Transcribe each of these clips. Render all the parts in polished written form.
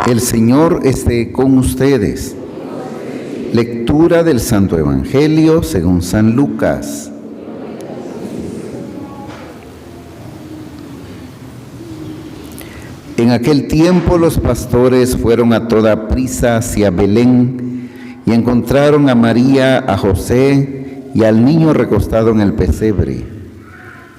El Señor esté con ustedes. Lectura del Santo Evangelio según San Lucas. En aquel tiempo los pastores fueron a toda prisa hacia Belén y encontraron a María, a José y al niño recostado en el pesebre.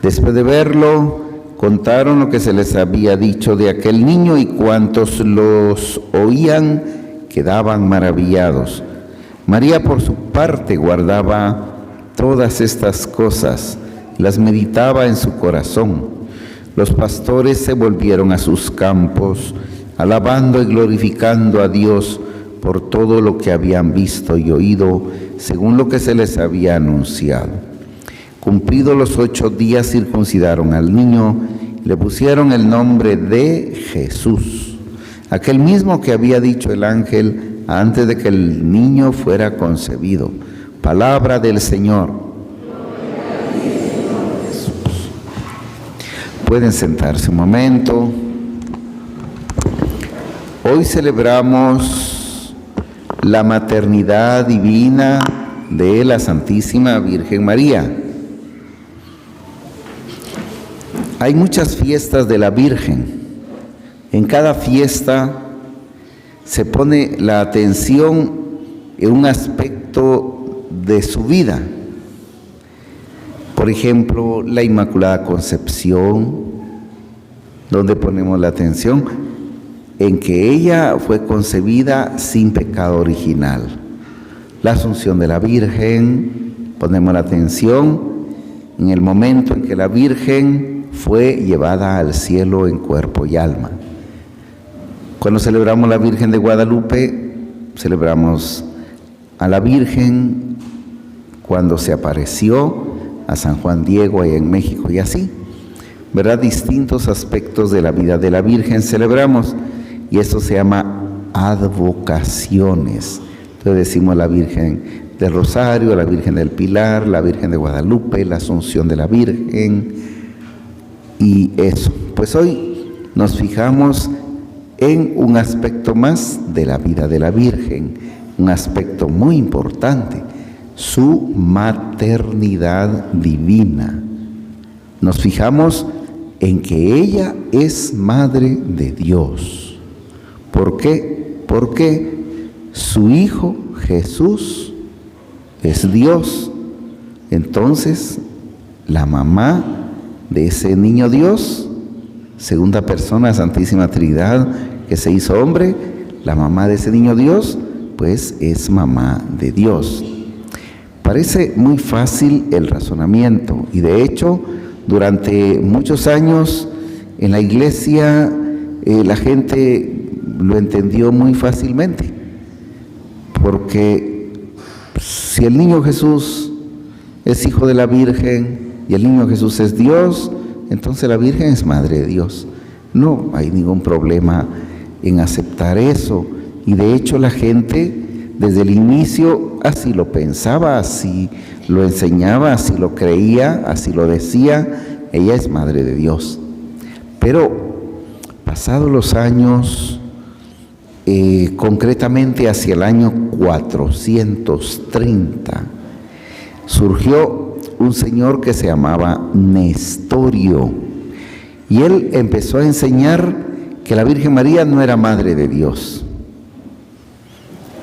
Después de verlo, contaron lo que se les había dicho de aquel niño, y cuantos los oían quedaban maravillados. María, por su parte, guardaba todas estas cosas, las meditaba en su corazón. Los pastores se volvieron a sus campos, alabando y glorificando a Dios por todo lo que habían visto y oído, según lo que se les había anunciado. Cumplidos los 8 días, circuncidaron al niño y le pusieron el nombre de Jesús, aquel mismo que había dicho el ángel antes de que el niño fuera concebido. Palabra del Señor. Jesús. Pueden sentarse un momento. Hoy celebramos la maternidad divina de la Santísima Virgen María. Hay muchas fiestas de la Virgen. En cada fiesta se pone la atención en un aspecto de su vida. Por ejemplo, la Inmaculada Concepción, donde ponemos la atención en que ella fue concebida sin pecado original. La Asunción de la Virgen, ponemos la atención en el momento en que la Virgen fue llevada al cielo en cuerpo y alma. Cuando celebramos la Virgen de Guadalupe, celebramos a la Virgen cuando se apareció a San Juan Diego allá en México, y así, ¿verdad? Distintos aspectos de la vida de la Virgen celebramos, y eso se llama advocaciones. Entonces decimos la Virgen del Rosario, la Virgen del Pilar, la Virgen de Guadalupe, la Asunción de la Virgen. Y eso, pues hoy nos fijamos en un aspecto más de la vida de la Virgen, un aspecto muy importante, su maternidad divina. Nos fijamos en que ella es Madre de Dios. ¿Por qué? Porque su Hijo Jesús es Dios. Entonces, la mamá de ese niño Dios, segunda persona, Santísima Trinidad, que se hizo hombre, la mamá de ese niño Dios, pues es mamá de Dios. Parece muy fácil el razonamiento, y de hecho, durante muchos años en la iglesia la gente lo entendió muy fácilmente, porque si el niño Jesús es hijo de la Virgen y el niño Jesús es Dios, entonces la Virgen es Madre de Dios. No hay ningún problema en aceptar eso, y de hecho la gente desde el inicio así lo pensaba, así lo enseñaba, así lo creía, así lo decía: ella es Madre de Dios. Pero pasados los años, concretamente hacia el año 430, surgió un señor que se llamaba Nestorio, y él empezó a enseñar que la Virgen María no era Madre de Dios,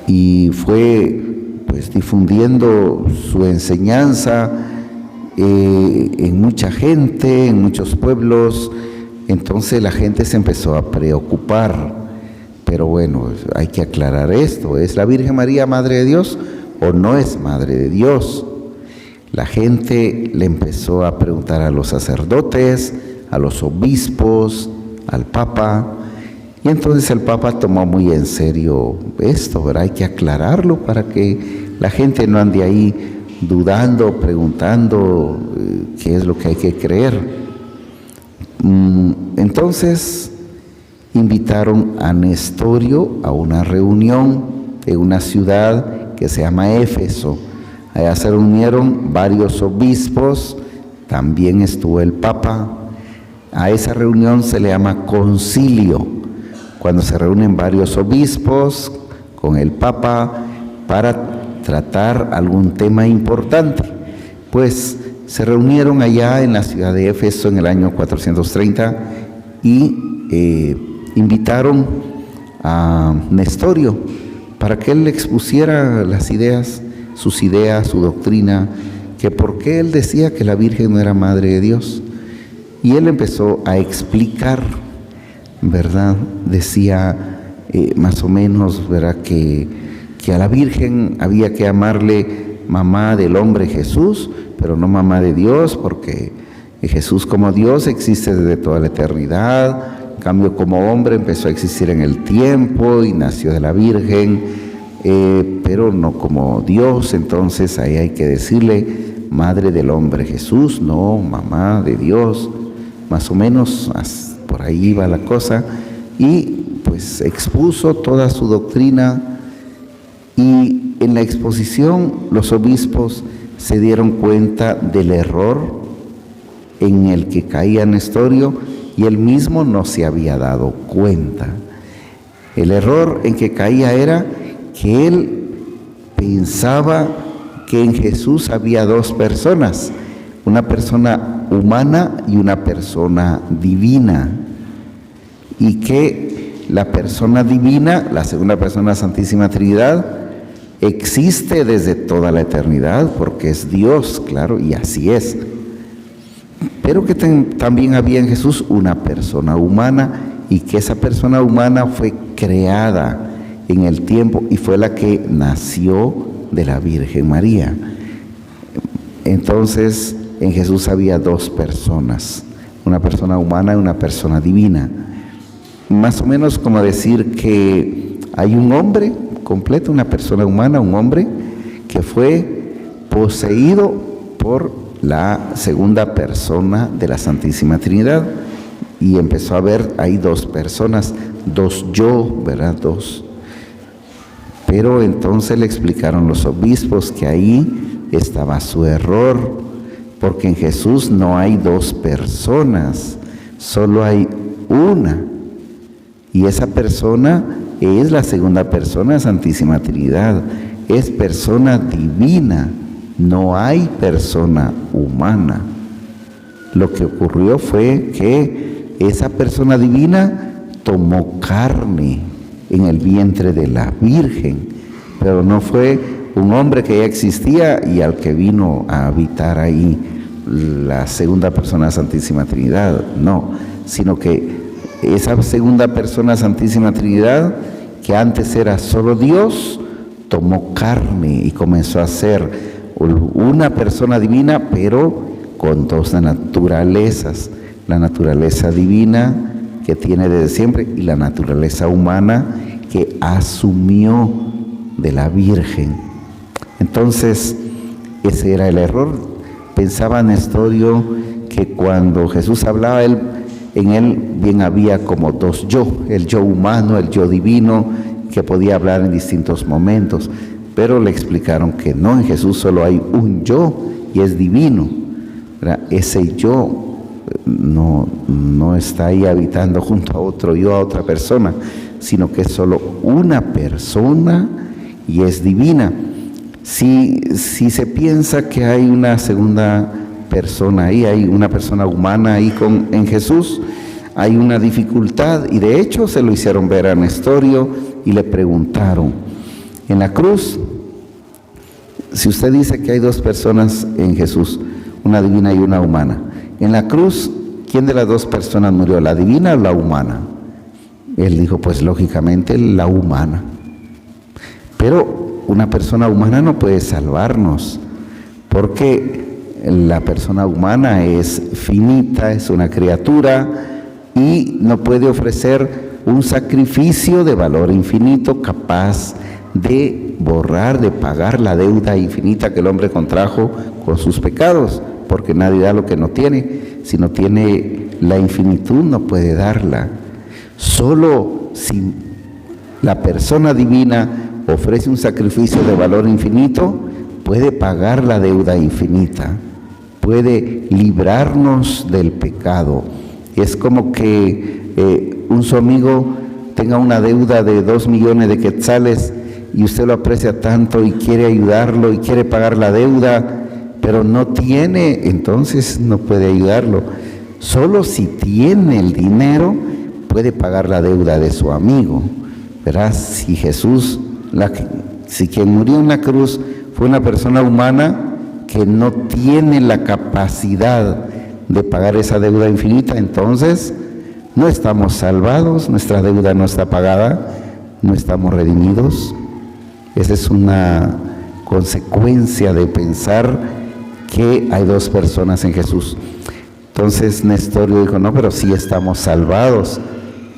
y fue pues difundiendo su enseñanza en mucha gente, en muchos pueblos. Entonces la gente se empezó a preocupar. Pero bueno, hay que aclarar esto: ¿es la Virgen María Madre de Dios o no es Madre de Dios? La gente le empezó a preguntar a los sacerdotes, a los obispos, al Papa, y entonces el Papa tomó muy en serio esto, ¿verdad? Hay que aclararlo para que la gente no ande ahí dudando, preguntando qué es lo que hay que creer. Entonces invitaron a Nestorio a una reunión en una ciudad que se llama Éfeso. Allá se reunieron varios obispos, también estuvo el Papa. A esa reunión se le llama concilio. cuando se reúnen varios obispos con el Papa para tratar algún tema importante. Pues se reunieron allá en la ciudad de Éfeso en el año 430 y invitaron a Nestorio para que él expusiera las ideas, su doctrina, que por qué él decía que la Virgen no era Madre de Dios. Y él empezó a explicar, ¿verdad? Decía más o menos, ¿verdad?, que a la Virgen había que llamarle mamá del hombre Jesús, pero no mamá de Dios, porque Jesús como Dios existe desde toda la eternidad. En cambio, como hombre empezó a existir en el tiempo y nació de la Virgen, pero no como Dios. Entonces ahí hay que decirle madre del hombre Jesús, no mamá de Dios. Más o menos por ahí va la cosa. Y pues expuso toda su doctrina, y en la exposición los obispos se dieron cuenta del error en el que caía Nestorio, y él mismo no se había dado cuenta. El error en que caía era que él pensaba que en Jesús había dos personas, una persona humana y una persona divina, y que la persona divina, la segunda persona de la Santísima Trinidad, existe desde toda la eternidad, porque es Dios, claro, y así es. Pero que también había en Jesús una persona humana, y que esa persona humana fue creada en el tiempo y fue la que nació de la Virgen María. Entonces, en Jesús había dos personas, una persona humana y una persona divina. Más o menos como decir que hay un hombre completo, una persona humana, un hombre que fue poseído por la segunda persona de la Santísima Trinidad, y empezó a ver ahí dos personas, dos yo, ¿verdad? Dos. Pero entonces le explicaron los obispos que ahí estaba su error, porque en Jesús no hay dos personas, solo hay una, y esa persona es la segunda persona de Santísima Trinidad, es persona divina, no hay persona humana. Lo que ocurrió fue que esa persona divina tomó carne en el vientre de la Virgen, pero no fue un hombre que ya existía y al que vino a habitar ahí la segunda persona de Santísima Trinidad, no, sino que esa segunda persona Santísima Trinidad, que antes era solo Dios, tomó carne y comenzó a ser una persona divina, pero con dos naturalezas: la naturaleza divina que tiene desde siempre y la naturaleza humana que asumió de la Virgen. Entonces, ese era el error. Pensaba Nestorio que cuando Jesús hablaba, en él bien había como dos yo, el yo humano, el yo divino, que podía hablar en distintos momentos, pero le explicaron que no, en Jesús solo hay un yo y es divino, ¿verdad? Ese yo no está ahí habitando junto a otro yo, a otra persona, sino que es solo una persona y es divina. Si se piensa que hay una segunda persona ahí, hay una persona humana ahí en Jesús, hay una dificultad, y de hecho se lo hicieron ver a Nestorio y le preguntaron: en la cruz, si usted dice que hay dos personas en Jesús, una divina y una humana, en la cruz, ¿quién de las dos personas murió, la divina o la humana? Él dijo, pues lógicamente la humana. Pero una persona humana no puede salvarnos, porque la persona humana es finita, es una criatura y no puede ofrecer un sacrificio de valor infinito capaz de borrar, de pagar la deuda infinita que el hombre contrajo con sus pecados, porque nadie da lo que no tiene. Si no tiene la infinitud, no puede darla. Solo si la persona divina ofrece un sacrificio de valor infinito, puede pagar la deuda infinita, puede librarnos del pecado. Es como que su amigo tenga una deuda de 2 millones de quetzales y usted lo aprecia tanto y quiere ayudarlo y quiere pagar la deuda, pero no tiene, entonces no puede ayudarlo. Solo si tiene el dinero puede pagar la deuda de su amigo. Verás, si Jesús, si quien murió en la cruz fue una persona humana que no tiene la capacidad de pagar esa deuda infinita, entonces no estamos salvados, nuestra deuda no está pagada, no estamos redimidos. Esa es una consecuencia de pensar que hay dos personas en Jesús. Entonces Nestorio dijo, no, pero sí estamos salvados.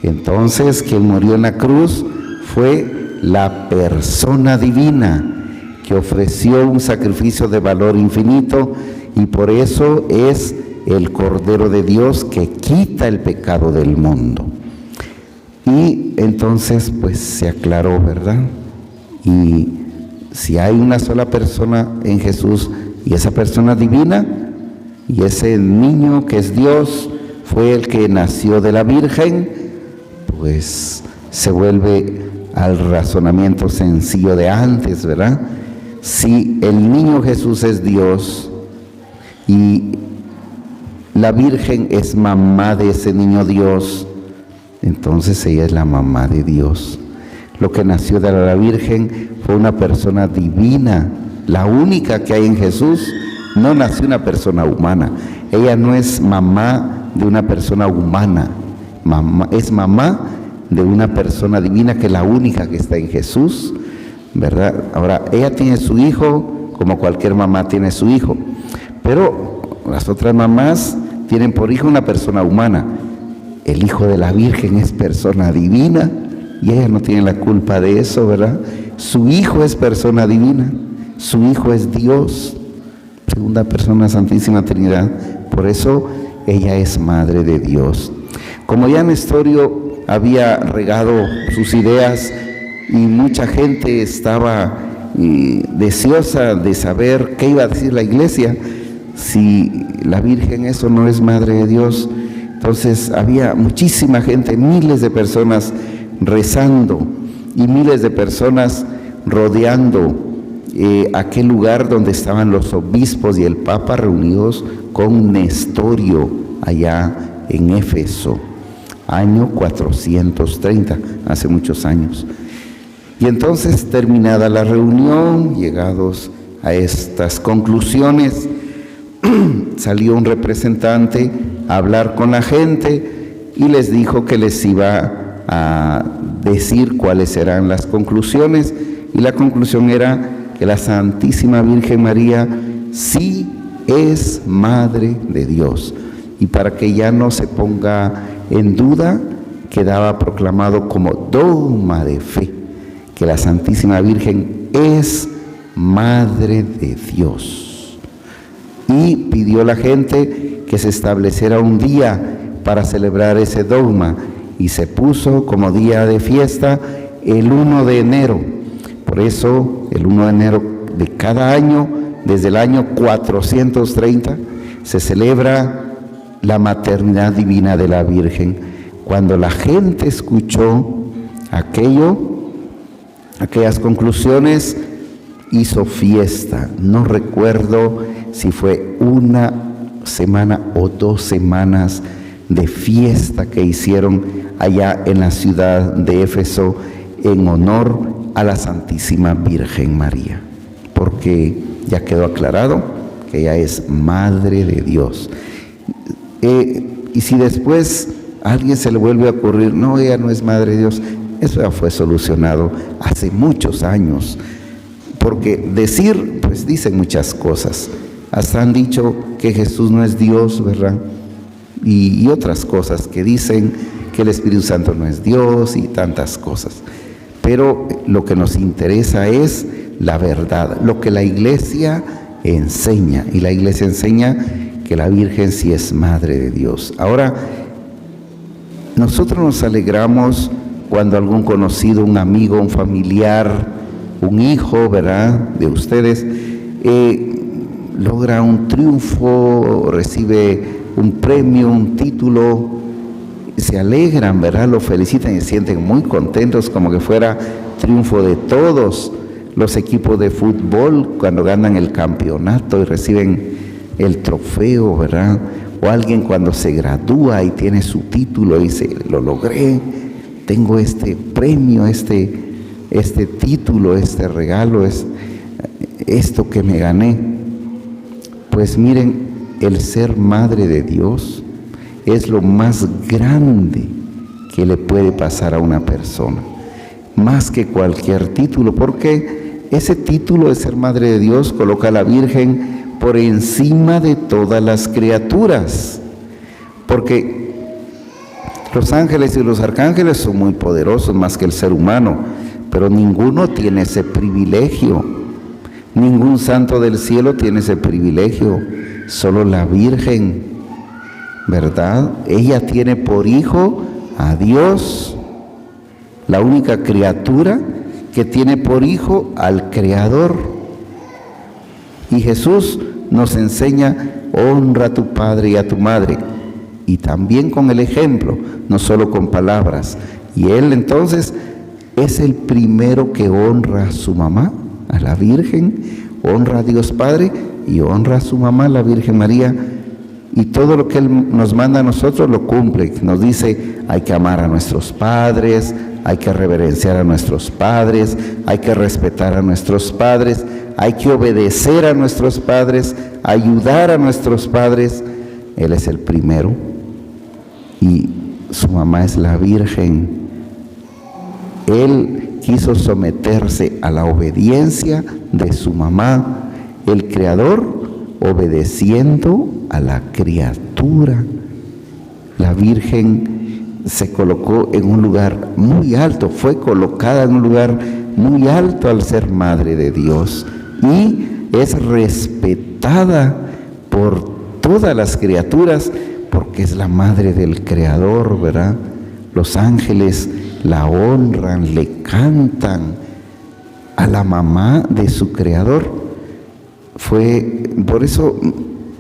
Entonces quien murió en la cruz fue la persona divina que ofreció un sacrificio de valor infinito, y por eso es el Cordero de Dios que quita el pecado del mundo. Y entonces pues se aclaró, ¿verdad? Y si hay una sola persona en Jesús y esa persona divina, y ese niño que es Dios fue el que nació de la Virgen, pues se vuelve al razonamiento sencillo de antes, ¿verdad? Si el niño Jesús es Dios y la Virgen es mamá de ese niño Dios, entonces ella es la mamá de Dios. Lo que nació de la Virgen fue una persona divina, la única que hay en Jesús. No nació una persona humana. Ella no es mamá de una persona humana, es mamá de una persona divina, que es la única que está en Jesús, ¿verdad? Ahora, ella tiene su hijo como cualquier mamá tiene su hijo, pero las otras mamás tienen por hijo una persona humana. El hijo de la Virgen es persona divina y ella no tiene la culpa de eso, ¿verdad? Su hijo es persona divina, su hijo es Dios, segunda persona, Santísima Trinidad. Por eso ella es madre de Dios. Como ya Nestorio había regado sus ideas y mucha gente estaba deseosa de saber qué iba a decir la iglesia, si la Virgen eso no es madre de Dios, entonces había muchísima gente, miles de personas rezando y miles de personas rodeando aquel lugar donde estaban los obispos y el Papa reunidos con Nestorio allá en Éfeso, año 430, hace muchos años. Y entonces, terminada la reunión, llegados a estas conclusiones, salió un representante a hablar con la gente y les dijo que les iba a decir cuáles eran las conclusiones, y la conclusión era que la Santísima Virgen María sí es Madre de Dios, y para que ya no se ponga en duda, quedaba proclamado como dogma de fe, que la Santísima Virgen es Madre de Dios. Y pidió a la gente que se estableciera un día para celebrar ese dogma, y se puso como día de fiesta el 1 de enero. Por eso, el 1 de enero de cada año, desde el año 430, se celebra la maternidad divina de la Virgen. Cuando la gente escuchó aquellas conclusiones, hizo fiesta. No recuerdo si fue una semana o 2 semanas de fiesta que hicieron allá en la ciudad de Éfeso en honor a la Santísima Virgen María, porque ya quedó aclarado que ella es Madre de Dios. Y si después a alguien se le vuelve a ocurrir, no, ella no es Madre de Dios, eso ya fue solucionado hace muchos años, porque decir, pues dicen muchas cosas, hasta han dicho que Jesús no es Dios, ¿verdad? Y otras cosas que dicen que el Espíritu Santo no es Dios y tantas cosas. Pero lo que nos interesa es la verdad, lo que la Iglesia enseña, y la Iglesia enseña que la Virgen sí es Madre de Dios. Ahora, nosotros nos alegramos cuando algún conocido, un amigo, un familiar, un hijo, ¿verdad?, de ustedes, logra un triunfo, recibe un premio, un título. se alegran, ¿verdad? Lo felicitan y se sienten muy contentos, como que fuera triunfo de todos. Los equipos de fútbol cuando ganan el campeonato y reciben el trofeo, ¿verdad? O alguien cuando se gradúa y tiene su título y dice, lo logré, tengo este premio, este título, este regalo, es esto que me gané. Pues miren, el ser madre de Dios es lo más grande que le puede pasar a una persona, más que cualquier título, porque ese título de ser madre de Dios coloca a la Virgen por encima de todas las criaturas, porque los ángeles y los arcángeles son muy poderosos, más que el ser humano, pero ninguno tiene ese privilegio, ningún santo del cielo tiene ese privilegio, solo la Virgen, ¿verdad? Ella tiene por hijo a Dios, la única criatura que tiene por hijo al Creador. Y Jesús nos enseña, honra a tu padre y a tu madre, y también con el ejemplo, no solo con palabras. Y Él entonces es el primero que honra a su mamá, a la Virgen, honra a Dios Padre y honra a su mamá, la Virgen María. Y todo lo que Él nos manda a nosotros lo cumple. Nos dice, hay que amar a nuestros padres, hay que reverenciar a nuestros padres, hay que respetar a nuestros padres, hay que obedecer a nuestros padres, ayudar a nuestros padres. Él es el primero y su mamá es la Virgen. Él quiso someterse a la obediencia de su mamá, el Creador, obedeciendo a la criatura. La Virgen se colocó en un lugar muy alto, fue colocada en un lugar muy alto al ser madre de Dios y es respetada por todas las criaturas porque es la madre del Creador, ¿verdad? Los ángeles la honran, le cantan a la mamá de su Creador. Por eso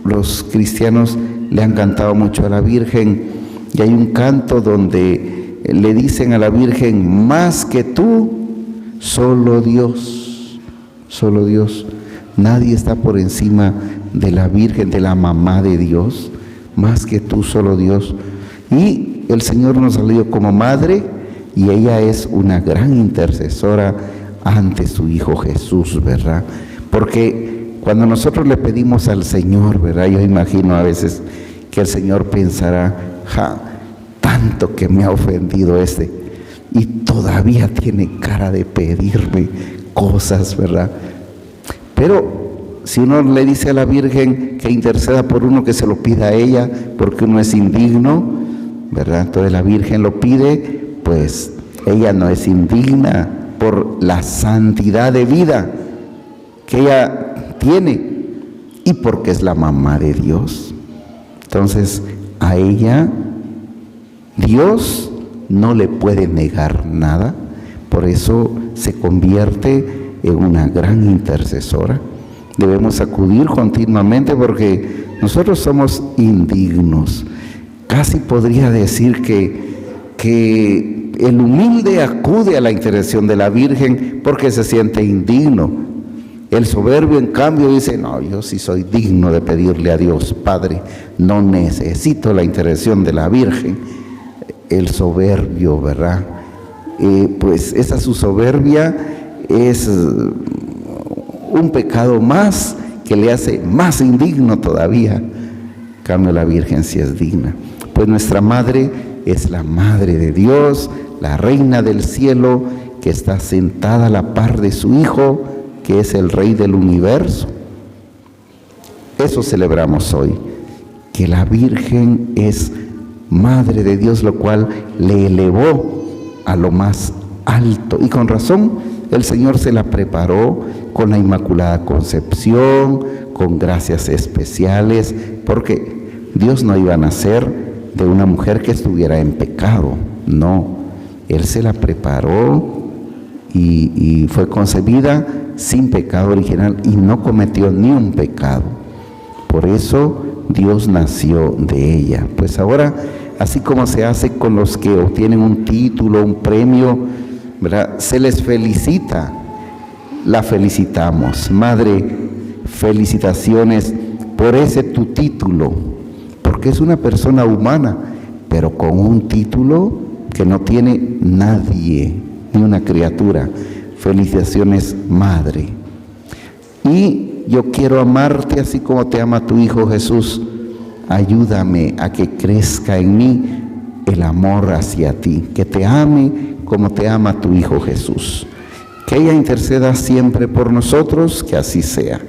los cristianos le han cantado mucho a la Virgen, y hay un canto donde le dicen a la Virgen, más que tú, solo Dios, solo Dios. Nadie está por encima de la Virgen, de la mamá de Dios, más que tú, solo Dios. Y el Señor nos ha salido como madre, y ella es una gran intercesora ante su Hijo Jesús, ¿verdad? Porque cuando nosotros le pedimos al Señor, ¿verdad? Yo imagino a veces que el Señor pensará, tanto que me ha ofendido y todavía tiene cara de pedirme cosas, ¿verdad? Pero si uno le dice a la Virgen que interceda por uno, que se lo pida a ella, porque uno es indigno, ¿verdad? Entonces la Virgen lo pide, pues ella no es indigna por la santidad de vida que ella tiene y porque es la mamá de Dios. Entonces a ella Dios no le puede negar nada, por eso se convierte en una gran intercesora. Debemos acudir continuamente porque nosotros somos indignos. Casi podría decir que el humilde acude a la intercesión de la Virgen porque se siente indigno. El soberbio, en cambio, dice, no, yo sí soy digno de pedirle a Dios Padre, no necesito la intercesión de la Virgen. El soberbio, ¿verdad? Pues esa su soberbia es un pecado más que le hace más indigno todavía. En cambio, la Virgen sí es digna. Pues nuestra madre es la madre de Dios, la reina del cielo, que está sentada a la par de su Hijo, que es el Rey del universo. Eso celebramos hoy, que la Virgen es Madre de Dios, lo cual le elevó a lo más alto. Y con razón, el Señor se la preparó con la Inmaculada Concepción, con gracias especiales, porque Dios no iba a nacer de una mujer que estuviera en pecado, no. Él se la preparó y fue concebida sin pecado original y no cometió ni un pecado. Por eso Dios nació de ella. Pues ahora así como se hace con los que obtienen un título, un premio, ¿verdad? Se les felicita, la felicitamos. Madre, felicitaciones por ese tu título, porque es una persona humana, pero con un título que no tiene nadie, ni una criatura. Felicitaciones, Madre. Y yo quiero amarte así como te ama tu Hijo Jesús. Ayúdame a que crezca en mí el amor hacia ti, que te ame como te ama tu Hijo Jesús. Que ella interceda siempre por nosotros, que así sea.